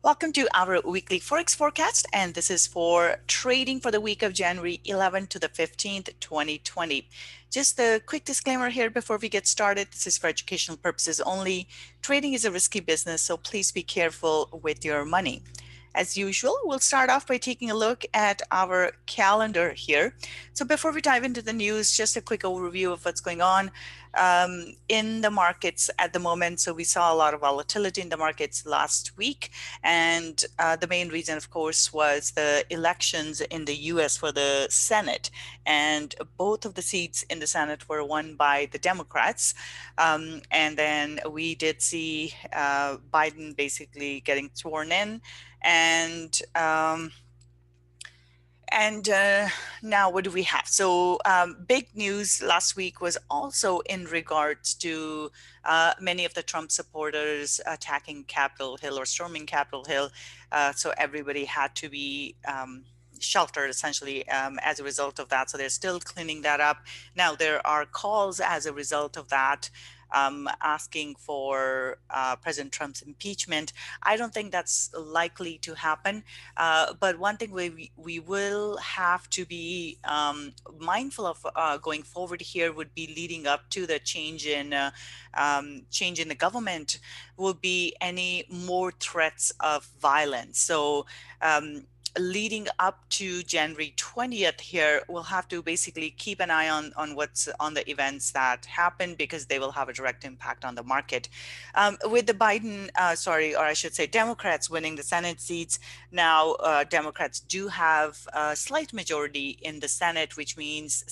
Welcome to our weekly Forex forecast, and this is for trading for the week of January 11th to the 15th, 2020. Just a quick disclaimer here before we get started. This is for educational purposes only. Trading is a risky business, so please be careful with your money. As usual, we'll start off by taking a look at our calendar here. So before we dive into the news, just a quick overview of what's going on in the markets at the moment. So we saw a lot of volatility in the markets last week. And the main reason, of course, was the elections in the US for the Senate. And both of the seats in the Senate were won by the Democrats. And then we did see Biden basically getting sworn in. And now what do we have? So big news last week was also in regards to many of the Trump supporters attacking Capitol Hill or storming Capitol Hill. So everybody had to be sheltered essentially as a result of that. So they're still cleaning that up. Now there are calls as a result of that. Asking for President Trump's impeachment. I don't think that's likely to happen. But one thing we will have to be mindful of going forward here would be leading up to the change in the government will be any more threats of violence. So leading up to January 20th here, we'll have to basically keep an eye on what's on the events that happen because they will have a direct impact on the market. With the Biden, or I should say Democrats winning the Senate seats, now Democrats do have a slight majority in the Senate, which means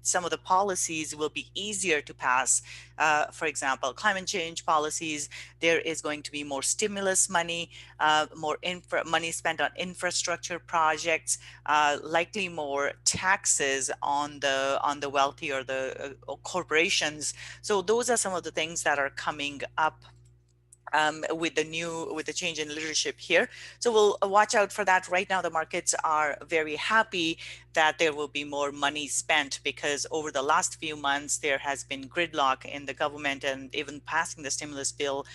some of the policies will be easier to pass. For example, climate change policies, there is going to be more stimulus money, more money spent on infrastructure projects, likely more taxes on the wealthy or the corporations. So those are some of the things that are coming up with the change in leadership here. So we'll watch out for that. Right now, the markets are very happy that there will be more money spent because over the last few months, there has been gridlock in the government, and even passing the stimulus bill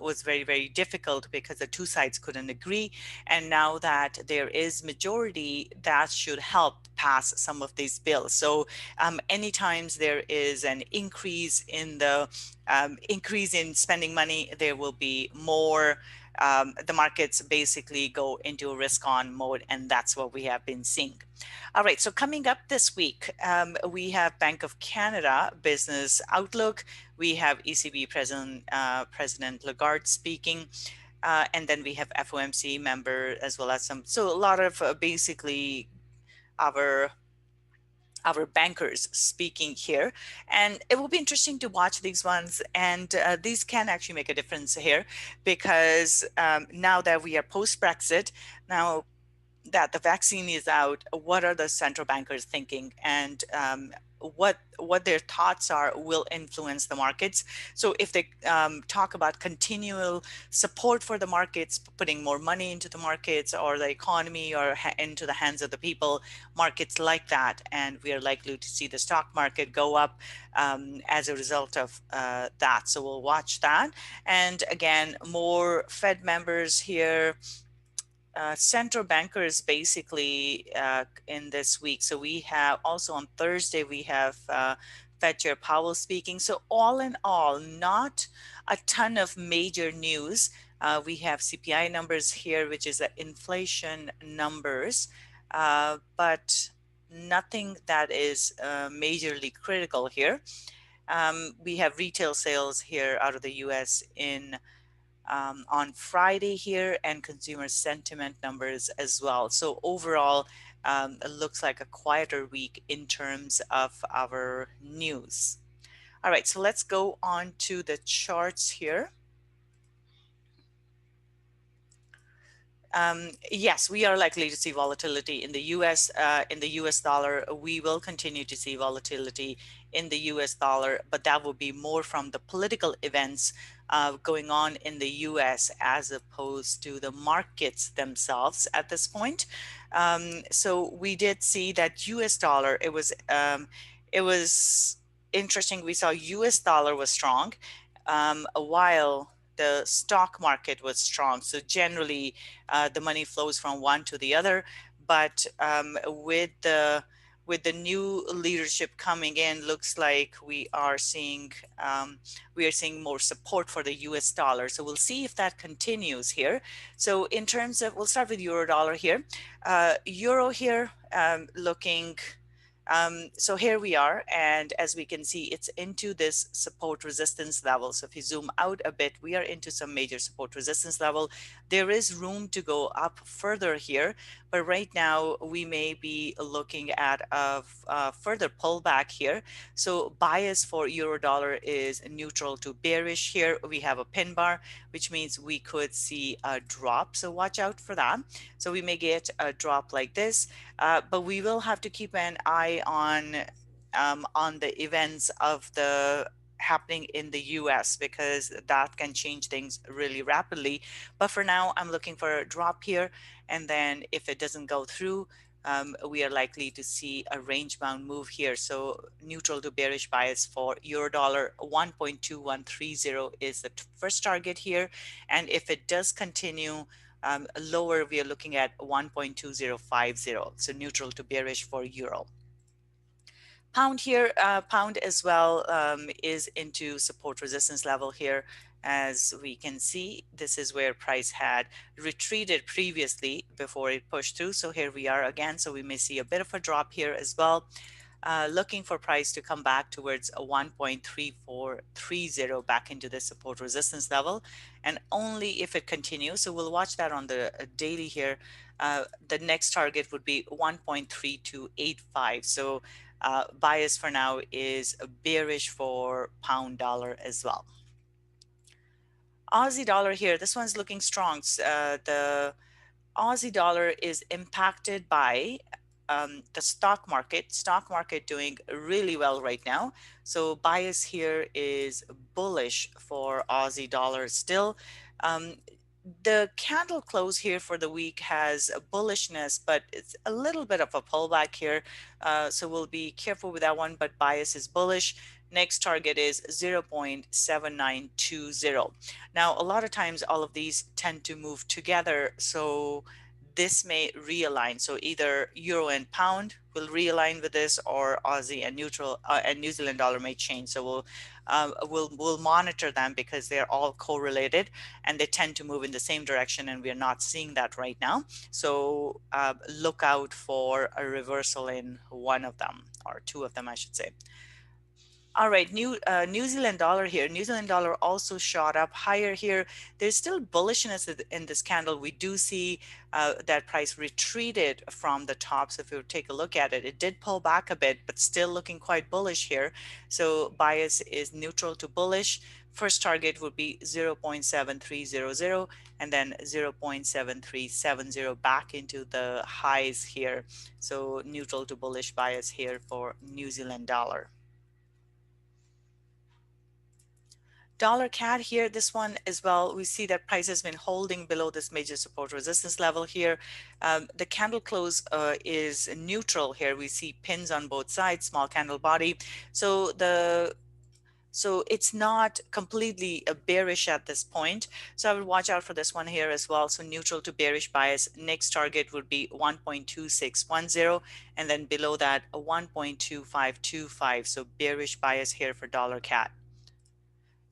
was very, very difficult because the two sides couldn't agree. And now that there is majority, that should help pass some of these bills. So anytime there is an increase in the spending money, there will be more. The markets basically go into a risk on mode, and that's what we have been seeing. All right, so coming up this week, we have Bank of Canada business outlook. We have ECB President Lagarde speaking. And then we have FOMC member as well as so a lot of basically our bankers speaking here, and it will be interesting to watch these ones. And these can actually make a difference here because now that we are post-Brexit, now that the vaccine is out, what are the central bankers thinking, and what their thoughts are will influence the markets. So if they talk about continual support for the markets, putting more money into the markets or the economy or into the hands of the people, markets like that, and we are likely to see the stock market go up as a result of that. So we'll watch that. And again, more Fed members here. Central bankers basically in this week. So we have also on Thursday, we have Fed Chair Powell speaking. So all in all, not a ton of major news. We have CPI numbers here, which is the inflation numbers, but nothing that is majorly critical here. We have retail sales here out of the US on Friday here, and consumer sentiment numbers as well. So overall, it looks like a quieter week in terms of our news. All right, so let's go on to the charts here. Yes, we are likely to see volatility in the US. In the US dollar, we will continue to see volatility in the US dollar, but that will be more from the political events going on in the US as opposed to the markets themselves at this point. So we did see that US dollar, it was interesting. We saw US dollar was strong while the stock market was strong. So generally, the money flows from one to the other. But with the new leadership coming in, looks like we are seeing more support for the US dollar. So we'll see if that continues here. So in terms of, we'll start with euro dollar here. Euro here looking. So here we are, and as we can see, it's into this support resistance level. So if you zoom out a bit, we are into some major support resistance level. There is room to go up further here, but right now we may be looking at a further pullback here. So bias for euro dollar is neutral to bearish here. We have a pin bar, which means we could see a drop. So watch out for that. So we may get a drop like this, but we will have to keep an eye on the events of the happening in the US, because that can change things really rapidly. But for now, I'm looking for a drop here, and then if it doesn't go through, we are likely to see a range bound move here. So neutral to bearish bias for euro dollar. 1.2130 is the first target here, and if it does continue lower, we are looking at 1.2050. So neutral to bearish for euro. Pound here, pound as well is into support resistance level here. As we can see, this is where price had retreated previously before it pushed through. So here we are again. So we may see a bit of a drop here as well. Looking for price to come back towards a 1.3430 back into the support resistance level, and only if it continues. So we'll watch that on the daily here. The next target would be 1.3285. So bias for now is bearish for pound dollar as well. Aussie dollar here, this one's looking strong. The Aussie dollar is impacted by the stock market doing really well right now. So bias here is bullish for Aussie dollar still. The candle close here for the week has a bullishness, but it's a little bit of a pullback here. So we'll be careful with that one, but bias is bullish. Next target is 0.7920. Now, a lot of times all of these tend to move together. So this may realign. So either euro and pound will realign with this, or Aussie and neutral and New Zealand dollar may change. So we'll monitor them, because they're all correlated and they tend to move in the same direction, and we're not seeing that right now. So look out for a reversal in one of them, or two of them, I should say. All right, New Zealand dollar here. New Zealand dollar also shot up higher here. There's still bullishness in this candle. We do see that price retreated from the top. So if you take a look at it, it did pull back a bit, but still looking quite bullish here. So bias is neutral to bullish. First target would be 0.7300, and then 0.7370 back into the highs here. So neutral to bullish bias here for New Zealand dollar. Dollar CAD here, this one as well, we see that price has been holding below this major support resistance level here. The candle close is neutral here. We see pins on both sides, small candle body. So it's not completely bearish at this point. So I would watch out for this one here as well. So neutral to bearish bias. Next target would be 1.2610, and then below that a 1.2525. So bearish bias here for dollar CAD.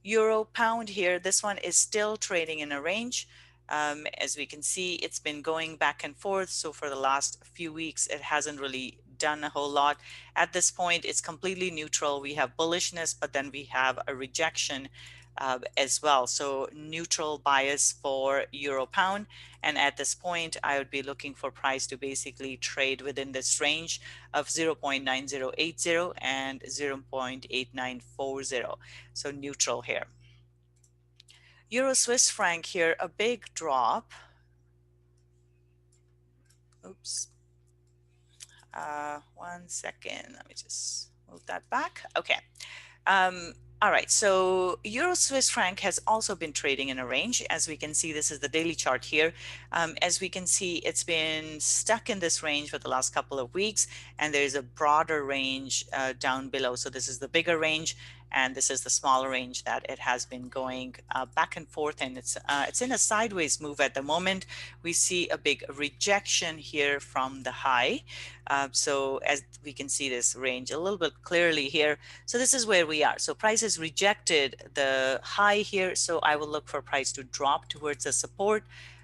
Euro pound here, this one is still trading in a range. As we can see, it's been going back and forth. So for the last few weeks, it hasn't really done a whole lot. At this point, it's completely neutral. We have bullishness, but then we have a rejection as well. So neutral bias for euro pound. And at this point, I would be looking for price to basically trade within this range of 0.9080 and 0.8940. So neutral here. Euro Swiss franc here, a big drop. Oops. 1 second. Let me just move that back. Okay. All right, so Euro Swiss franc has also been trading in a range. As we can see, this is the daily chart here. As we can see, it's been stuck in this range for the last couple of weeks, and there's a broader range down below. So this is the bigger range, and this is the smaller range that it has been going back and forth, and it's in a sideways move at the moment. We see a big rejection here from the high. So as we can see this range a little bit clearly here, so this is where we are. So price has rejected the high here, so I will look for price to drop towards the support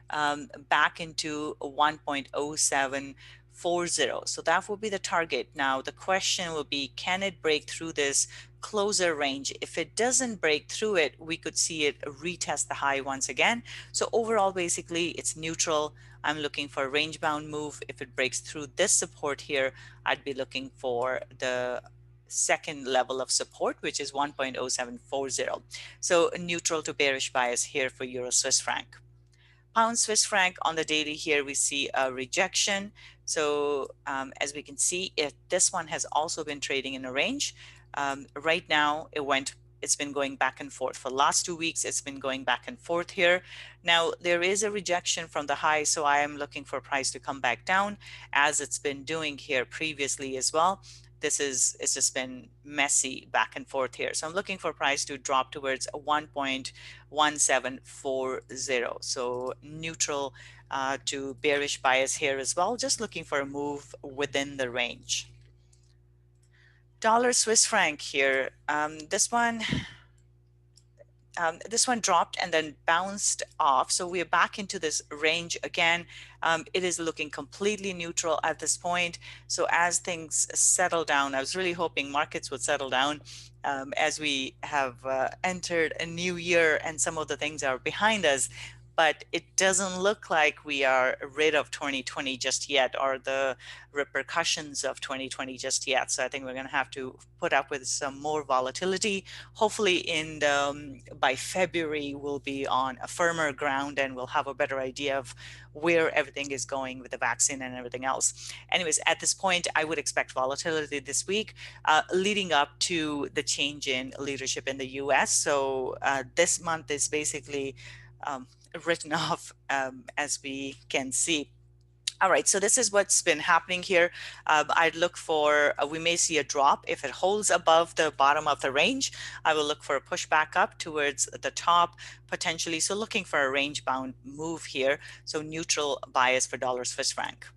back into 1.0740. So that will be the target. Now the question will be, can it break through this closer range? If it doesn't break through it, we could see it retest the high once again. So overall, basically it's neutral. I'm looking for a range bound move. If it breaks through this support here, I'd be looking for the second level of support, which is 1.0740. So neutral to bearish bias here for Euro Swiss franc. Pound Swiss franc on the daily here, we see a rejection. So as we can see, this one has also been trading in a range. Right now it's been going back and forth. For the last 2 weeks, it's been going back and forth here. Now there is a rejection from the high, so I am looking for price to come back down as it's been doing here previously as well. It's just been messy back and forth here. So I'm looking for price to drop towards 1.1740. So neutral to bearish bias here as well. Just looking for a move within the range. Dollar Swiss franc here. This one dropped and then bounced off. So we're back into this range again. It is looking completely neutral at this point. So as things settle down, I was really hoping markets would settle down as we have entered a new year and some of the things are behind us. But it doesn't look like we are rid of 2020 just yet, or the repercussions of 2020 just yet. So I think we're going to have to put up with some more volatility. Hopefully by February we'll be on a firmer ground and we'll have a better idea of where everything is going with the vaccine and everything else. Anyways, at this point, I would expect volatility this week leading up to the change in leadership in the US. So this month is basically written off as we can see. All right, so this is what's been happening here. I'd look for, we may see a drop. If it holds above the bottom of the range, I will look for a push back up towards the top potentially. So looking for a range bound move here. So neutral bias for dollar Swiss franc.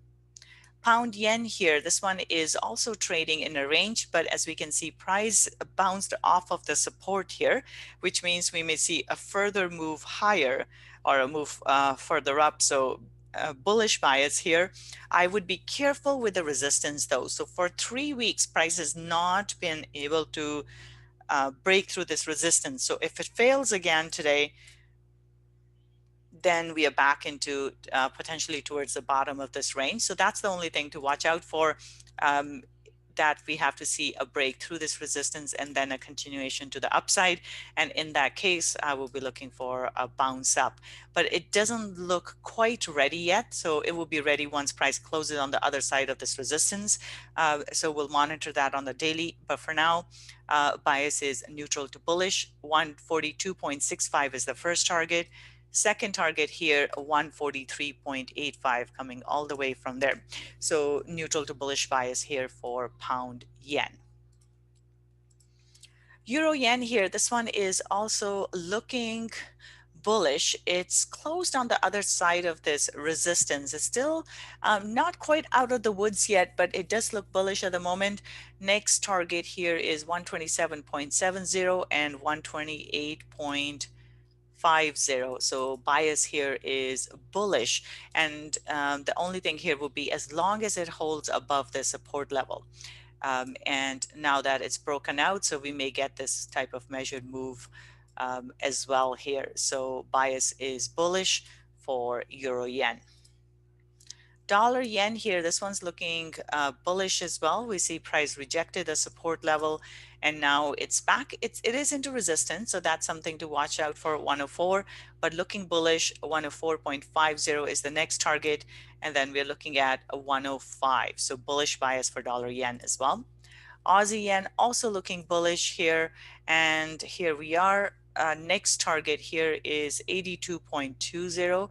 Pound yen here, this one is also trading in a range, but as we can see, price bounced off of the support here, which means we may see a further move higher or a move further up. So bullish bias here. I would be careful with the resistance though. So for 3 weeks, price has not been able to break through this resistance. So if it fails again today, then we are back into potentially towards the bottom of this range. So that's the only thing to watch out for, that we have to see a break through this resistance and then a continuation to the upside. And in that case, I will be looking for a bounce up, but it doesn't look quite ready yet. So it will be ready once price closes on the other side of this resistance. So we'll monitor that on the daily, but for now, bias is neutral to bullish. 142.65 is the first target. Second target here, 143.85, coming all the way from there. So neutral to bullish bias here for pound yen. Euro yen here, this one is also looking bullish. It's closed on the other side of this resistance. It's still not quite out of the woods yet, but it does look bullish at the moment. Next target here is 127.70 and 128.50. So bias here is bullish, and the only thing here will be as long as it holds above the support level. And now that it's broken out, so we may get this type of measured move as well here. So bias is bullish for Euro yen. Dollar yen here, this one's looking bullish as well. We see price rejected a support level and now it's back. It is into resistance, so that's something to watch out for. 104, but looking bullish. 104.50 is the next target, and then we're looking at a 105. So bullish bias for dollar yen as well. Aussie yen also looking bullish here, and here we are. Next target here is 82.20,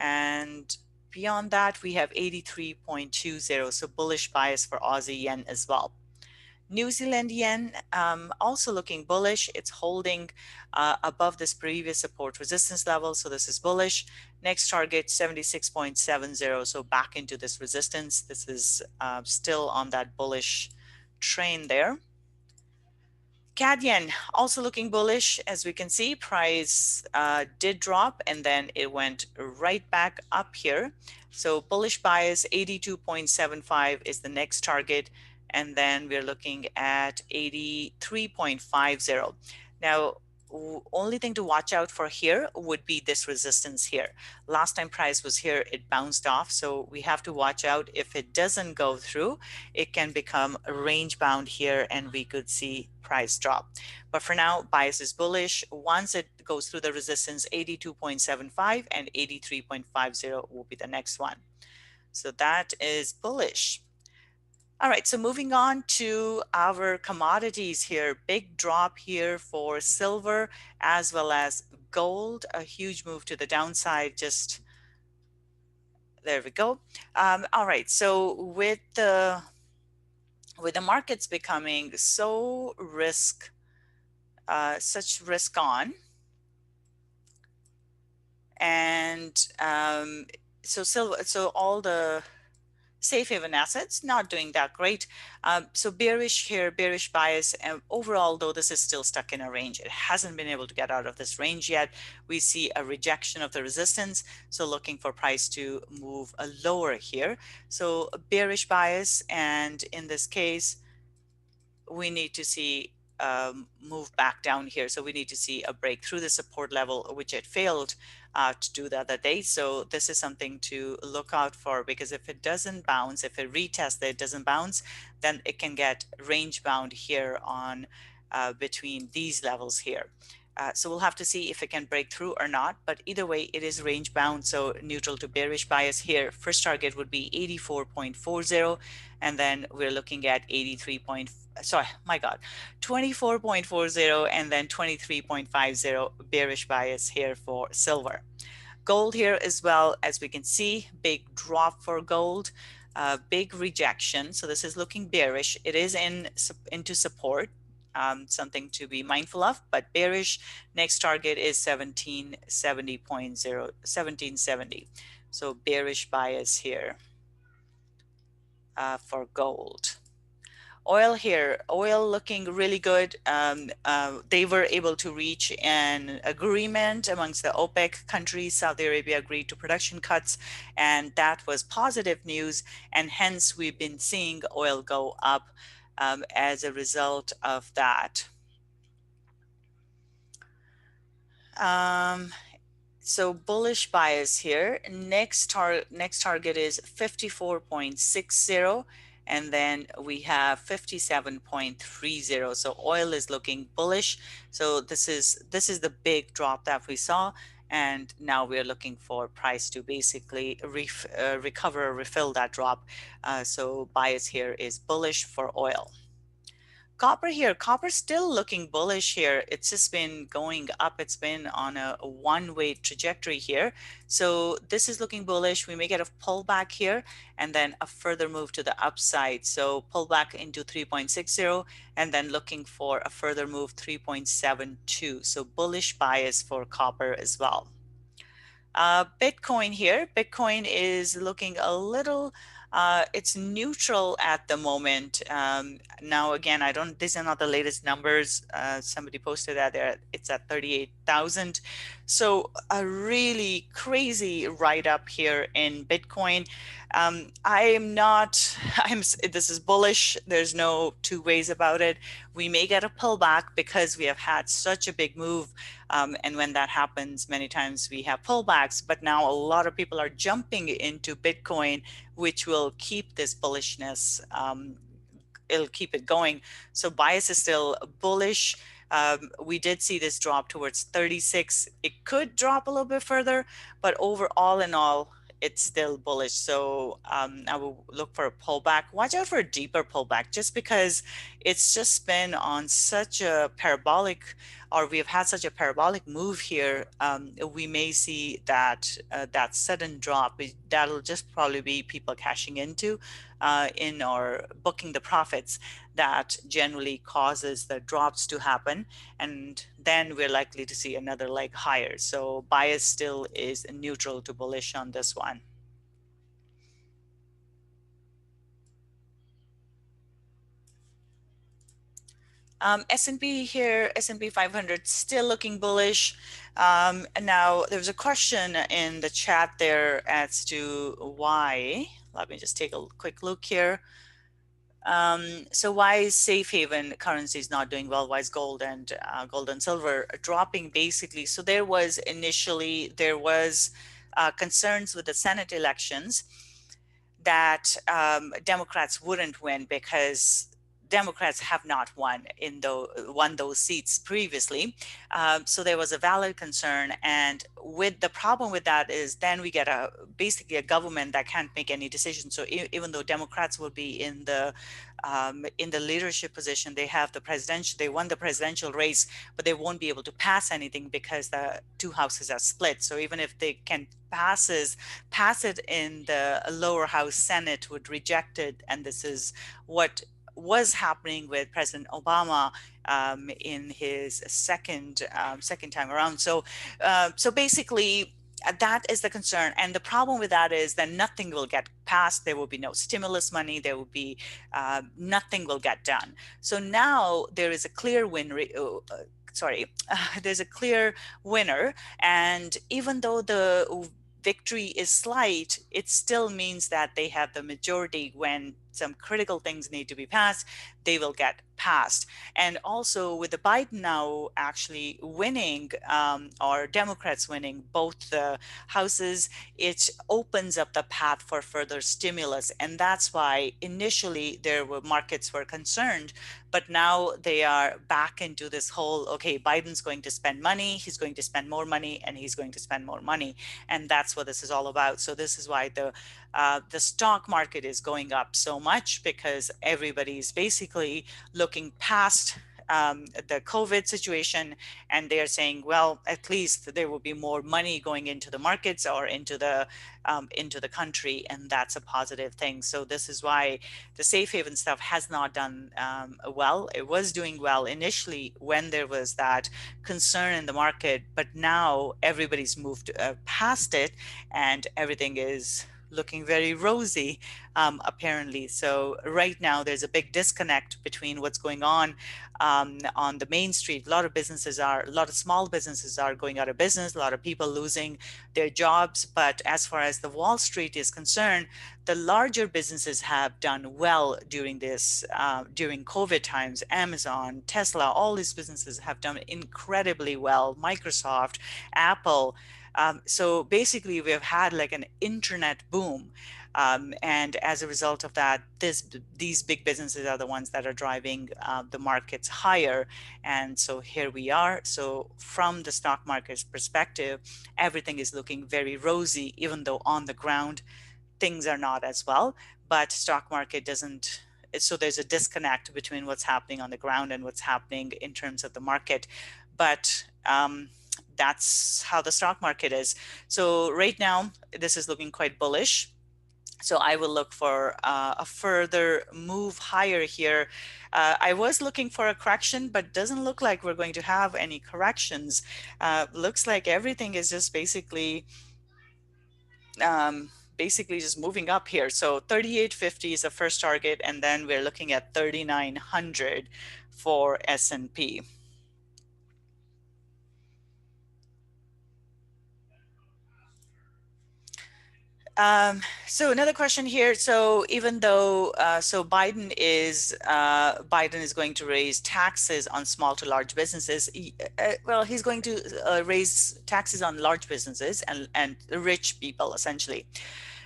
and beyond that we have 83.20. So bullish bias for Aussie yen as well. New Zealand yen also looking bullish. It's holding above this previous support resistance level. So this is bullish. Next target 76.70. So back into this resistance. This is still on that bullish train there. CAD yen also looking bullish. As we can see, price did drop and then it went right back up here. So bullish bias 82.75 is the next target. And then we're looking at 83.50. Now, only thing to watch out for here would be this resistance here. Last time price was here, it bounced off. So we have to watch out. If it doesn't go through, it can become range bound here and we could see price drop. But for now, bias is bullish. Once it goes through the resistance, 82.75 and 83.50 will be the next one. So that is bullish. All right, so moving on to our commodities here. Big drop here for silver as well as gold. A huge move to the downside. Just there we go. All right, so with the markets becoming so such risk on, and so all the safe haven assets not doing that great. So bearish here, bearish bias, and overall, though this is still stuck in a range, it hasn't been able to get out of this range yet. We see a rejection of the resistance, so looking for price to move lower here. So bearish bias, and in this case, we need to see move back down here. So we need to see a break through the support level, which it failed to do the other day. So this is something to look out for, because if it doesn't bounce, if it retests it doesn't bounce, then it can get range bound here on between these levels here. So we'll have to see if it can break through or not, but either way, it is range bound. So neutral to bearish bias here. First target would be 84.40, and then we're looking at 24.40, and then 23.50 bearish bias here for silver. Gold here as well, as we can see, big drop for gold. Big rejection. So this is looking bearish. It is into support. Something to be mindful of, but bearish. Next target is 1770. So bearish bias here for gold. Oil here, oil looking really good. They were able to reach an agreement amongst the OPEC countries. Saudi Arabia agreed to production cuts, and that was positive news. And hence, we've been seeing oil go up as a result of that. So bullish bias here. Next target is 54.60, and then we have 57.30. So oil is looking bullish. So this is the big drop that we saw, and now we're looking for price to basically recover or refill that drop. So bias here is bullish for oil. Copper here, copper still looking bullish here. It's just been going up. It's been on a one-way trajectory here. So this is looking bullish. We may get a pullback here and then a further move to the upside. So pullback into 3.60 and then looking for a further move 3.72. So bullish bias for copper as well. Bitcoin here. Bitcoin is looking a little, it's neutral at the moment. Now, again, these are not the latest numbers. Somebody posted that it's at 38,000. So a really crazy write up here in Bitcoin. This is bullish. There's no two ways about it. We may get a pullback because we have had such a big move. And when that happens, many times we have pullbacks, but now a lot of people are jumping into Bitcoin, which will keep this bullishness. It'll keep it going. So bias is still bullish. We did see this drop towards 36. It could drop a little bit further, but overall in all, it's still bullish. So I will look for a pullback. Watch out for a deeper pullback, just because it's just been on such a parabolic or we have had such a parabolic move here, we may see that that sudden drop. That'll just probably be people cashing into in or booking the profits that generally causes the drops to happen, and then we're likely to see another leg higher. So bias still is neutral to bullish on this one. S&P here, S&P 500 still looking bullish. Now there's a question in the chat there as to why. Let me just take a quick look here. So why is safe haven currencies not doing well? Why is gold and silver dropping basically? So there was concerns with the Senate elections that Democrats wouldn't win because Democrats have not won those seats previously. So there was a valid concern, and with the problem with that is then we get basically a government that can't make any decisions. So even though Democrats will be in the leadership position, they won the presidential race, but they won't be able to pass anything because the two houses are split. So even if they can pass it in the lower house, Senate would reject it, and this is what was happening with President Obama in his second time around. So basically, that is the concern, and the problem with that is that nothing will get passed. There will be no stimulus money. There will be nothing will get done. So now there is a clear there's a clear winner, and even though the victory is slight, it still means that they have the majority. When some critical things need to be passed, they will get passed. And also with the Biden now actually winning, or Democrats winning both the houses, it opens up the path for further stimulus. And that's why initially markets were concerned, but now they are back into this whole, okay, Biden's going to spend money, he's going to spend more money, and he's going to spend more money. And that's what this is all about. So this is why the stock market is going up so much, because everybody's basically looking past the COVID situation, and they're saying, well, at least there will be more money going into the markets or into the country, and that's a positive thing. So this is why the safe haven stuff has not done well. It was doing well initially when there was that concern in the market, but now everybody's moved past it, and everything is looking very rosy, apparently. So right now there's a big disconnect between what's going on the main street. A lot of small businesses are going out of business, a lot of people losing their jobs. But as far as the Wall Street is concerned, the larger businesses have done well during COVID times. Amazon, Tesla, all these businesses have done incredibly well. Microsoft, Apple. So basically, we've had like an internet boom. And as a result of that, these big businesses are the ones that are driving the markets higher. And so here we are. So from the stock market's perspective, everything is looking very rosy, even though on the ground, things are not as well. But stock market doesn't. So there's a disconnect between what's happening on the ground and what's happening in terms of the market. But that's how the stock market is. So right now, this is looking quite bullish. So I will look for a further move higher here. I was looking for a correction, but doesn't look like we're going to have any corrections. Looks like everything is just basically just moving up here. So 3850 is the first target, and then we're looking at 3900 for S&P. So another question here. So even though Biden is going to raise taxes on small to large businesses, he's going to raise taxes on large businesses and rich people essentially.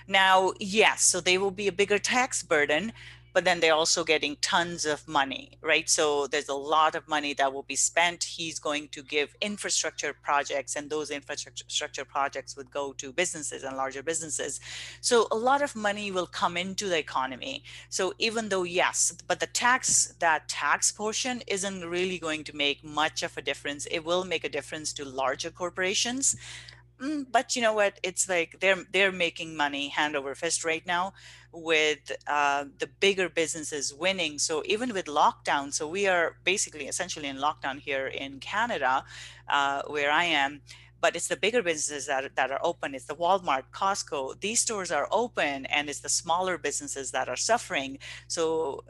Now, yes, so they will be a bigger tax burden, but then they're also getting tons of money, right? So there's a lot of money that will be spent. He's going to give infrastructure projects, and those infrastructure projects would go to businesses and larger businesses. So a lot of money will come into the economy. So even though, yes, but that tax portion isn't really going to make much of a difference. It will make a difference to larger corporations. But you know what? It's like they're making money hand over fist right now, with the bigger businesses winning. So even with lockdown, so we are basically essentially in lockdown here in Canada, where I am. But it's the bigger businesses that are open. It's the Walmart, Costco. These stores are open, and it's the smaller businesses that are suffering. So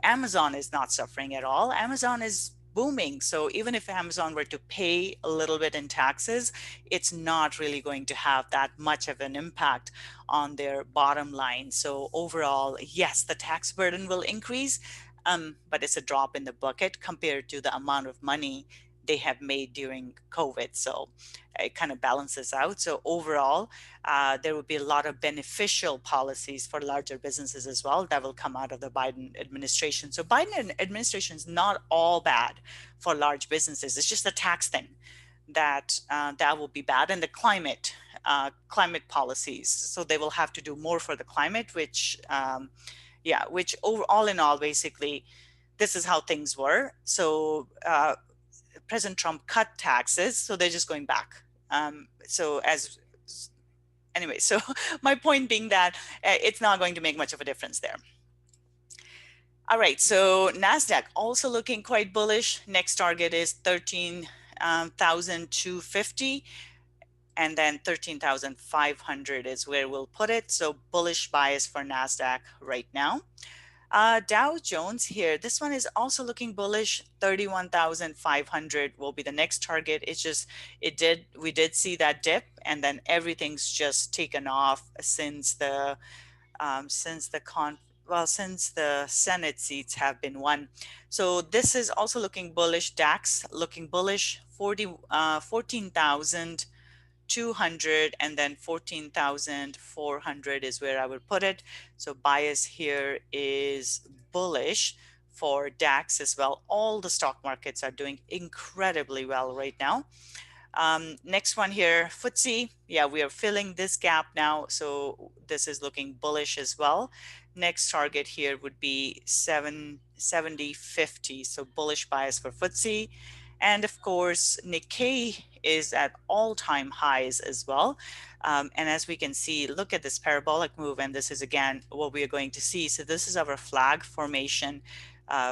Amazon is not suffering at all. Amazon is booming. So even if Amazon were to pay a little bit in taxes, it's not really going to have that much of an impact on their bottom line. So overall, yes, the tax burden will increase, but it's a drop in the bucket compared to the amount of money they have made during COVID. So it kind of balances out. So overall, there will be a lot of beneficial policies for larger businesses as well that will come out of the Biden administration. So Biden administration is not all bad for large businesses. It's just a tax thing that will be bad, and the climate policies. So they will have to do more for the climate, which which all in all, basically, this is how things were. So President Trump cut taxes, so they're just going back. So my point being that it's not going to make much of a difference there. All right, so Nasdaq also looking quite bullish. Next target is 13,250, and then 13,500 is where we'll put it. So bullish bias for Nasdaq right now. Dow Jones here, this one is also looking bullish. 31,500 will be the next target. It's just, we did see that dip, and then everything's just taken off since the Senate seats have been won. So this is also looking bullish. DAX looking bullish. 14,200, and then 14,400 is where I would put it. So bias here is bullish for DAX as well. All the stock markets are doing incredibly well right now. Next one here, Ftse. Yeah, we are filling this gap now. So this is looking bullish as well. Next target here would be 770.50. So bullish bias for Ftse. And of course, Nekkei is at all-time highs as well. And as we can see, look at this parabolic move. And this is, again, what we are going to see. So this is our flag formation.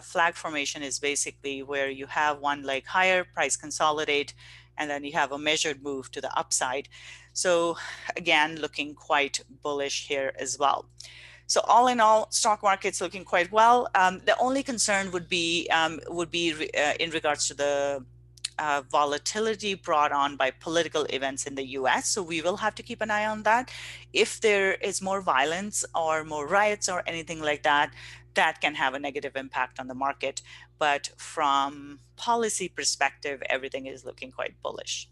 Flag formation is basically where you have one leg higher, price consolidate, and then you have a measured move to the upside. So again, looking quite bullish here as well. So all in all, stock market's looking quite well. The only concern would be in regards to the volatility brought on by political events in the US. So we will have to keep an eye on that. If there is more violence or more riots or anything like that, that can have a negative impact on the market. But from policy perspective, everything is looking quite bullish.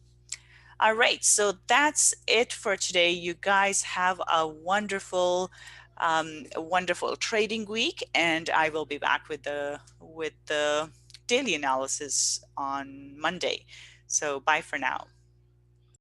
All right, so that's it for today. You guys have a wonderful trading week, and I will be back with the daily analysis on Monday. So bye for now.